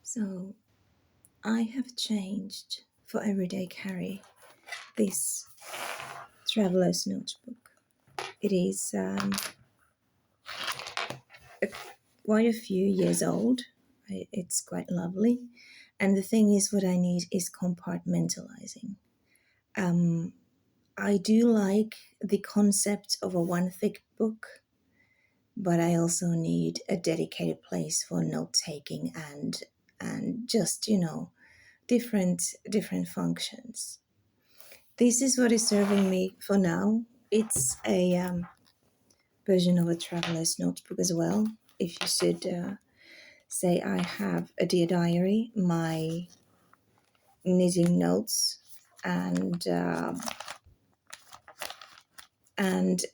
So I have changed for everyday carry this traveler's notebook. It is a, quite a few years old. It's quite lovely. And the thing is, what I need is compartmentalizing. Um, I do like the concept of a one thick book, but I also need a dedicated place for note taking and just different functions. This is what is serving me for now. It's a version of a traveler's notebook as well. If you should say, I have a dear diary, my knitting notes, and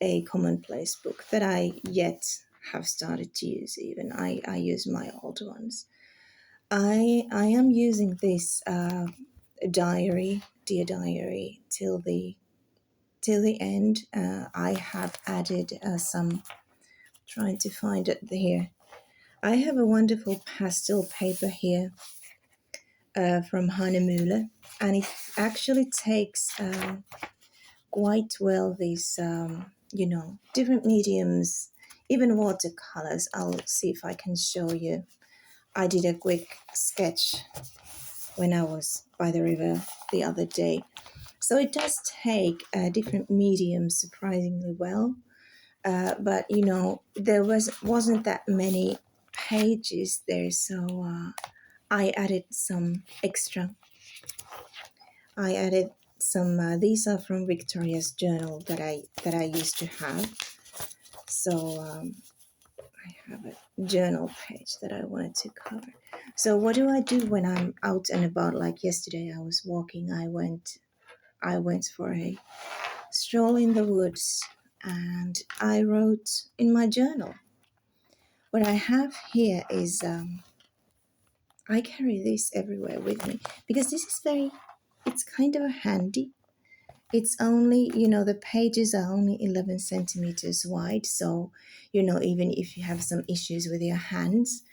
a commonplace book that I yet have started to use. Even I use my old ones. I am using this diary, dear diary, till the end. I have added some, trying to find it here. I have a wonderful pastel paper here from Hanemühle, and it actually takes quite well these, different mediums, even watercolors. I'll see if I can show you. I did a quick sketch when I was by the river the other day. So it does take different mediums surprisingly well. But there wasn't that many pages there, so I added some extra. I added some. These are from Victoria's journal that I used to have. So I have a journal page that I wanted to cover. So what do I do when I'm out and about? Like yesterday, I was walking. I went for a stroll in the woods, and I wrote in my journal. What I have here is I carry this everywhere with me because this is it's kind of handy. It's only, the pages are only 11 centimeters wide. So, even if you have some issues with your hands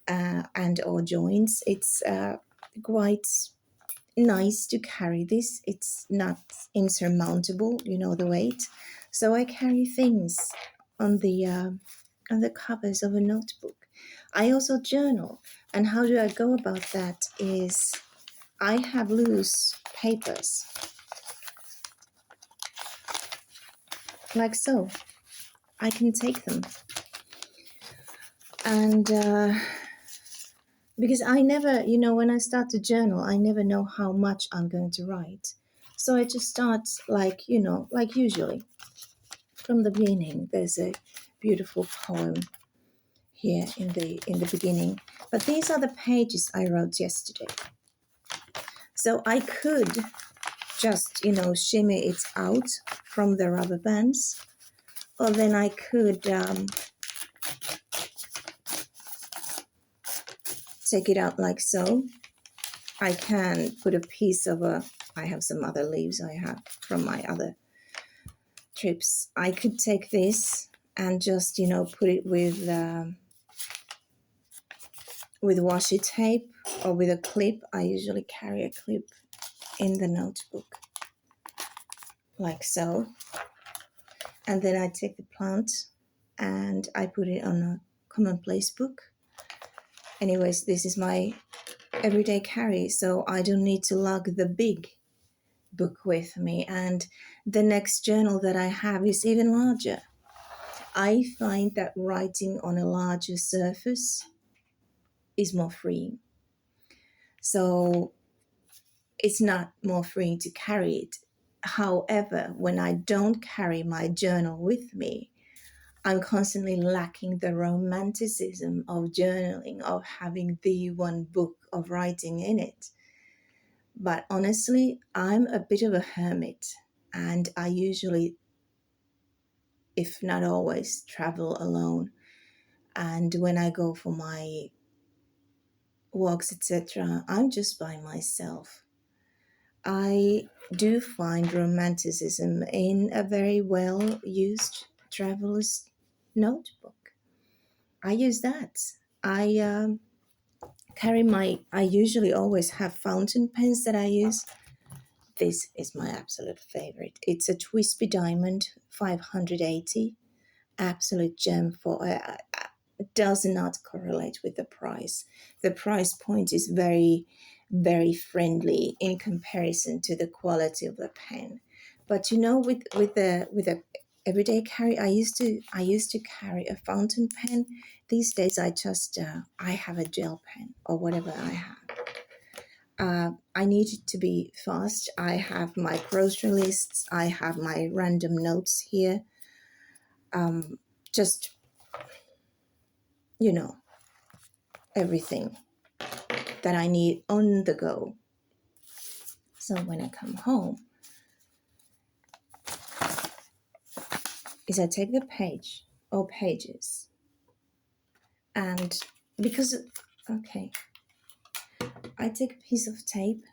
and or joints, it's quite nice to carry this. It's not insurmountable, the weight. So I carry things on the covers of a notebook. I also journal, and how do I go about that is I have loose papers like so. I can take them, and because I never, when I start to journal, I never know how much I'm going to write. So I just start like usually from the beginning. There's a beautiful poem here in the beginning, but these are the pages I wrote yesterday. So I could just shimmy it out from the rubber bands, or then I could take it out like so. I can put a piece of I have some other leaves I have from my other trips. I could take this and just put it with washi tape or with a clip. I usually carry a clip in the notebook like so, and then I take the plant and I put it on a commonplace book. Anyways, this is my everyday carry, so I don't need to lug the big book with me. And the next journal that I have is even larger. I find that writing on a larger surface is more freeing. So it's not more freeing to carry it. However, when I don't carry my journal with me, I'm constantly lacking the romanticism of journaling, of having the one book of writing in it. But honestly, I'm a bit of a hermit, and I usually, if not always, travel alone. And when I go for my walks, etc., I'm just by myself. I do find romanticism in a very well used traveler's notebook. I use that. I I usually always have fountain pens that I use. This is my absolute favorite. It's a Twisby Diamond 580. Absolute gem for does not correlate with the price. The price point is very, very friendly in comparison to the quality of the pen. But you know, with a everyday carry, I used to carry a fountain pen. These days, I have a gel pen or whatever I have. I need it to be fast. I have my grocery lists. I have my random notes here. Just, you know, everything that I need on the go. So when I come home, is I take the page or pages, and because, okay, I take a piece of tape.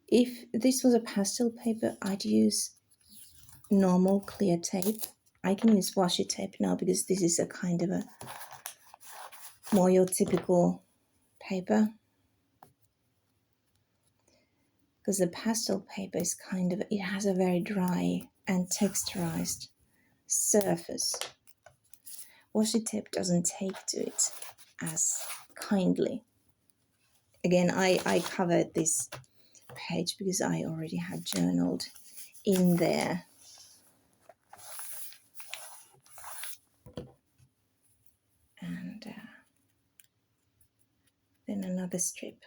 If this was a pastel paper, I'd use normal clear tape. I can use washi tape now because this is a kind of a more your typical paper. Because the pastel paper is it has a very dry and texturized surface. Washi tape doesn't take to it as kindly. Again, I covered this page because I already had journaled in there. And then another strip.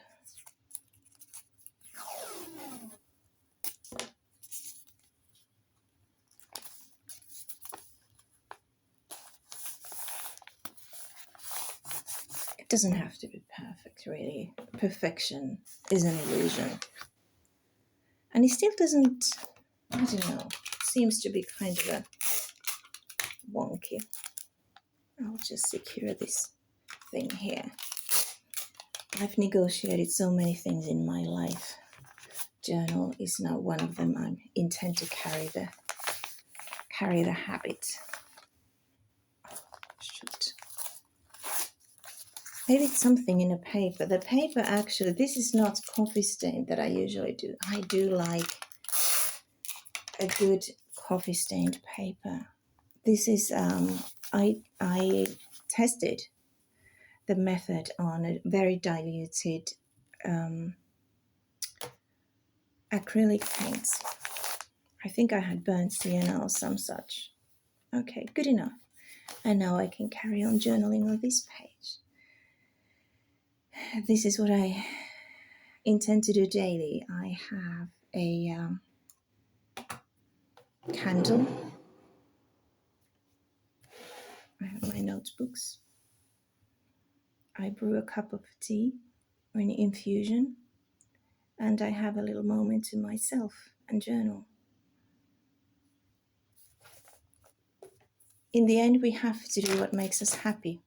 It doesn't have to be perfect, really. Perfection is an illusion. And it still doesn't, I don't know, seems to be kind of a wonky. I'll just secure this thing here. I've negotiated so many things in my life. Journal is not one of them. I intend to carry the habit. Shoot. Maybe it's something in a paper. The paper actually, this is not coffee stain that I usually do. I do like a good coffee stained paper. This is I tested the method on a very diluted acrylic paints. I think I had burnt sienna or some such. Okay, good enough. And now I can carry on journaling on this page. This is what I intend to do daily. I have a candle. I have my notebooks. I brew a cup of tea or an infusion, and I have a little moment to myself and journal. In the end, we have to do what makes us happy.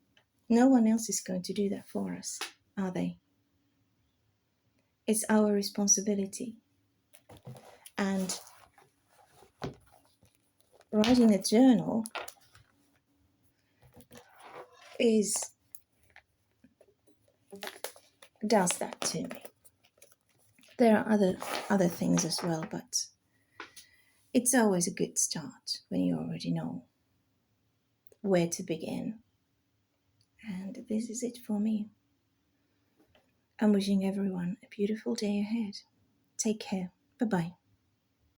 No one else is going to do that for us, are they? It's our responsibility. And writing a journal does that to me. There are other things as well, but it's always a good start when you already know where to begin. And this is it for me. I'm wishing everyone a beautiful day ahead. Take care. Bye-bye.